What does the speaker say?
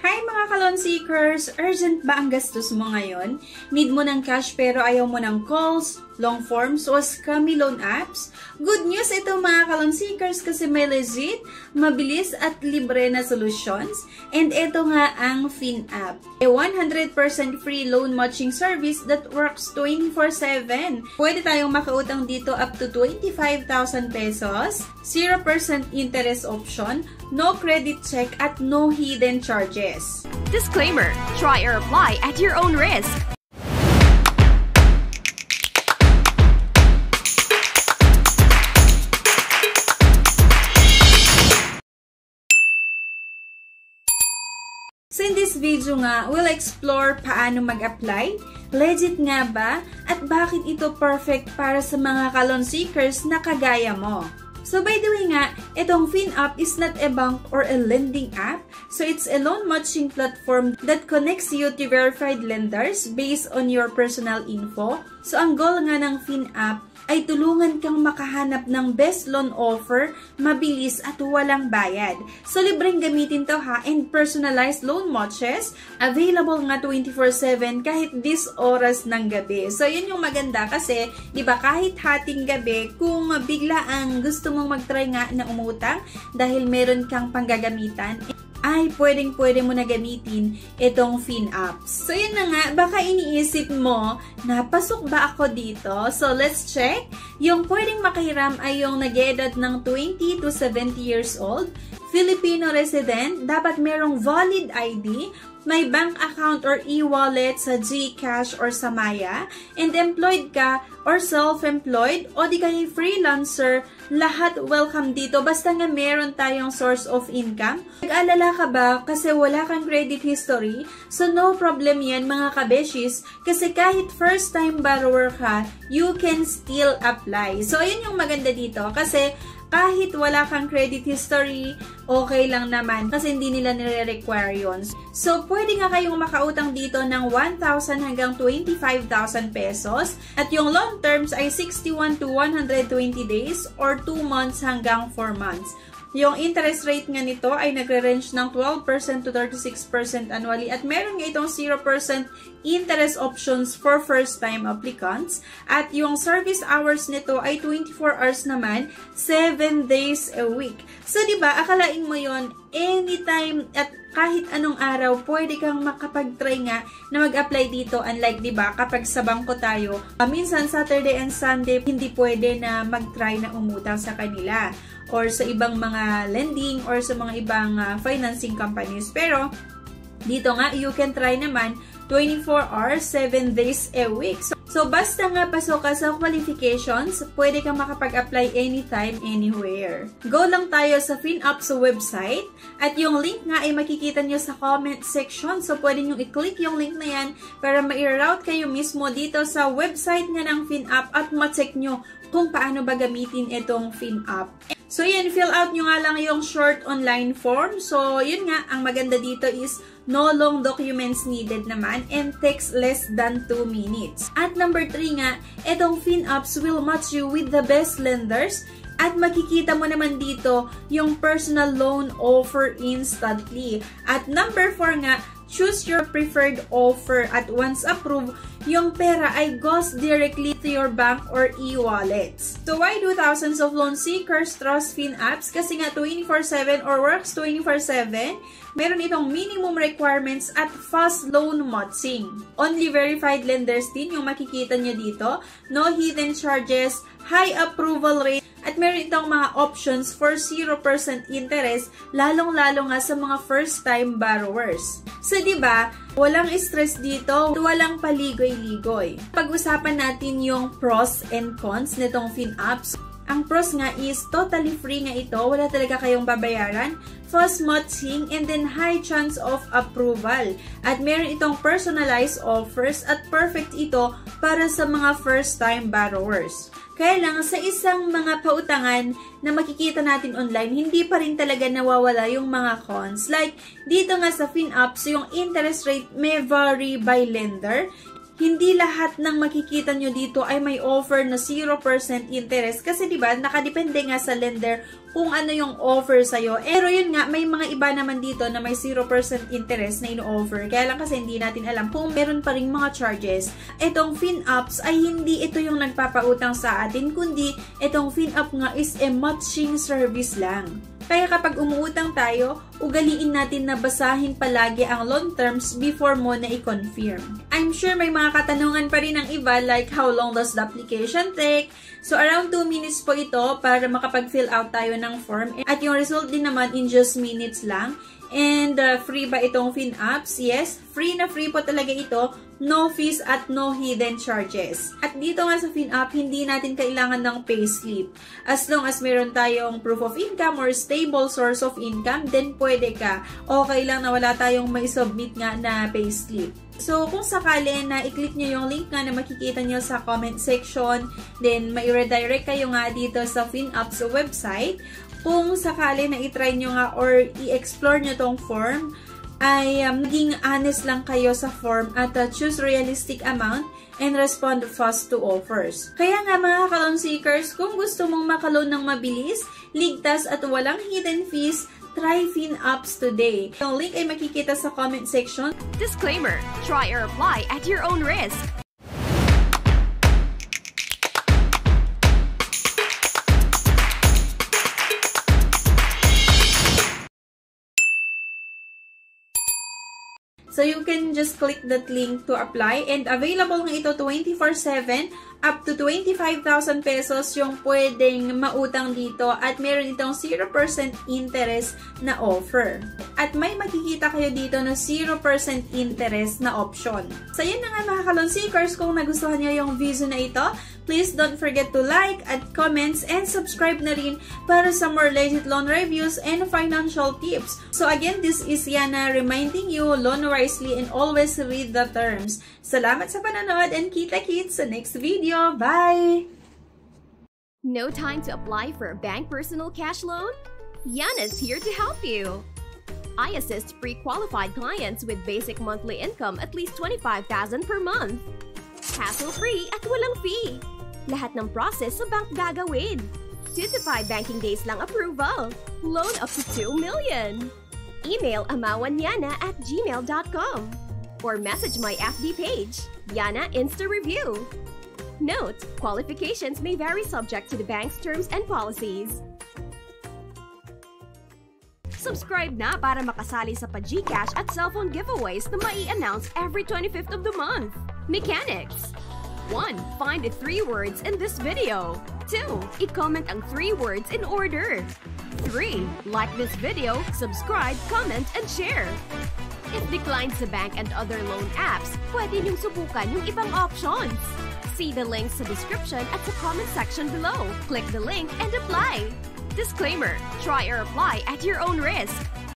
Hi mga ka-loan seekers! Urgent ba ang gastos mo ngayon? Need mo ng cash pero ayaw mo ng calls, long forms, o scammy loan apps? Good news ito mga ka-loan seekers kasi may legit, mabilis at libre na solutions. And ito nga ang FinApp, a 100% free loan matching service that works 24/7. Pwede tayong makautang dito up to 25,000 pesos, 0% interest option, no credit check at no hidden charges. Disclaimer, try or apply at your own risk. So in this video nga, we'll explore paano mag-apply, legit nga ba, at bakit ito perfect para sa mga ka-loan seekers na kagaya mo. So by the way nga, itong FinApp is not a bank or a lending app. So it's a loan matching platform that connects you to verified lenders based on your personal info. So ang goal nga ng FinApp ay tulungan kang makahanap ng best loan offer, mabilis at walang bayad. So libreng gamitin to ha, and personalized loan matches, available nga 24/7 kahit 10 oras ng gabi. So yun yung maganda kasi, di ba, kahit hating gabi, kung bigla ang gusto mong mag-try nga na umutang dahil meron kang panggagamitan, ay pwedeng-pwede mo na gamitin itong FinApp. So, yun na nga, baka iniisip mo na pasok ba ako dito? So, let's check. Yung pwedeng makahiram ay yung nag-edad ng 20 to 70 years old, Filipino resident, dapat merong valid ID, may bank account or e-wallet sa GCash or sa Maya, and employed ka or self-employed o di kaya freelancer, lahat welcome dito basta nga meron tayong source of income. Nag-alala ka ba kasi wala kang credit history? So no problem yan mga kabeshis kasi kahit first time borrower ka, you can still apply. So ayun yung maganda dito kasi kahit wala kang credit history, okay lang naman kasi hindi nila nire-require yun. So, pwede nga kayong makautang dito ng 1,000 hanggang 25,000 pesos at yung long terms ay 61 to 120 days or 2 months hanggang 4 months. Yung interest rate nga nito ay nagre-range ng 12% to 36% annually at meron nga itong 0% interest options for first-time applicants. At yung service hours nito ay 24 hours naman, 7 days a week. So, diba, akalain mo yon anytime at kahit anong araw, pwede kang makapag-try nga na mag-apply dito. Unlike, diba, kapag sa bangko tayo, minsan Saturday and Sunday, hindi pwede na mag-try na umutang sa kanila or sa ibang mga lending or sa mga ibang financing companies. Pero, dito nga, you can try naman 24 hours, 7 days a week. So, basta nga pasok ka sa qualifications, pwede kang makapag-apply anytime, anywhere. Go lang tayo sa FinApp sa website at yung link nga ay makikita nyo sa comment section. So, pwede nyo i-click yung link na yan para ma-route kayo mismo dito sa website nga ng FinApp at ma-check nyo kung paano ba gamitin itong FinApp. So, yan, fill out nyo nga lang yung short online form. So, yun nga, ang maganda dito is no long documents needed naman and takes less than 2 minutes. At number 3 nga, itong FinApps will match you with the best lenders at makikita mo naman dito yung personal loan offer instantly. At number 4 nga, choose your preferred offer at once approved, yung pera ay goes directly to your bank or e-wallets. So why do thousands of loan seekers trust FinApps? Kasi nga 24/7 or works 24/7, meron itong minimum requirements at fast loan matching. Only verified lenders din yung makikita nyo dito. No hidden charges, high approval rate, at meron itong mga options for 0% interest, lalong-lalo nga sa mga first-time borrowers. So, diba, walang stress dito, walang paligoy-ligoy. Pag-usapan natin yung pros and cons nitong FinApps. Ang pros nga is totally free nga ito, wala talaga kayong babayaran, fast matching, and then high chance of approval. At meron itong personalized offers at perfect ito para sa mga first-time borrowers. Kaya lang, sa isang mga pautangan na makikita natin online, hindi pa rin talaga nawawala yung mga cons. Like, dito nga sa FinApps, yung interest rate may vary by lender. Hindi lahat ng makikita nyo dito ay may offer na 0% interest kasi diba nakadepende nga sa lender kung ano yung offer sa'yo. Pero yun nga, may mga iba naman dito na may 0% interest na ino-offer. Kaya lang kasi hindi natin alam kung meron pa ring mga charges. Itong FinUps ay hindi ito yung nagpapautang sa atin, kundi itong FinUp nga is a matching service lang. Kaya kapag umuutang tayo, ugaliin natin na basahin palagi ang loan terms before mo na i-confirm. I'm sure may mga katanungan pa rin ang iba like how long does the application take? So around 2 minutes po ito para makapag-fill out tayo ng form. At yung result din naman in just minutes lang. And free ba itong FinUps? Yes, free na free po talaga ito. No fees at no hidden charges. At dito nga sa FinUp, hindi natin kailangan ng payslip. As long as meron tayong proof of income or stable source of income, then pwede ka. Okay lang na wala tayong may submit nga na payslip. So, kung sakali na i-click nyo yung link nga na makikita nyo sa comment section, then mai-redirect kayo nga dito sa FinUp's website. Kung sakali na i-try nyo nga or i-explore nyo tong form, ay maging honest lang kayo sa form at choose realistic amount and respond fast to offers. Kaya nga mga ka-loan seekers, kung gusto mong maka-loan ng mabilis, ligtas at walang hidden fees, try FinUps today. Yung link ay makikita sa comment section. Disclaimer: try or apply at your own risk. So, you can just click that link to apply and available nga ito 24/7 up to 25,000 pesos yung pwedeng mautang dito at meron itong 0% interest na offer. At may makikita kayo dito na 0% interest na option. So, yun na nga mga ka-loan seekers, kung nagustuhan nyo yung video na ito, please don't forget to like at comments and subscribe na rin para sa more legit loan reviews and financial tips. So again, this is Yana reminding you, loan wisely and always read the terms. Salamat sa panonood and kita-kits sa next video. Bye! No time to apply for a bank personal cash loan? Yana's here to help you. I assist pre-qualified clients with basic monthly income at least 25,000 per month. Hassle-free at walang fee. Lahat ng process sa bank gagawin. 2 to 5 banking days lang approval. Loan up to 2 million. Email amawanyana@gmail.com or message my FB page, Yana Insta Review. Note: qualifications may vary subject to the bank's terms and policies. Subscribe na para makasali sa pa-GCash at cellphone giveaways na mai-announce every 25th of the month. Mechanics: 1. Find the 3 words in this video. 2. I-comment ang 3 words in order. 3. Like this video, subscribe, comment, and share. If declined sa bank and other loan apps, pwede niyong subukan yung ibang options. See the links sa description at sa comment section below. Click the link and apply. Disclaimer: try or apply at your own risk.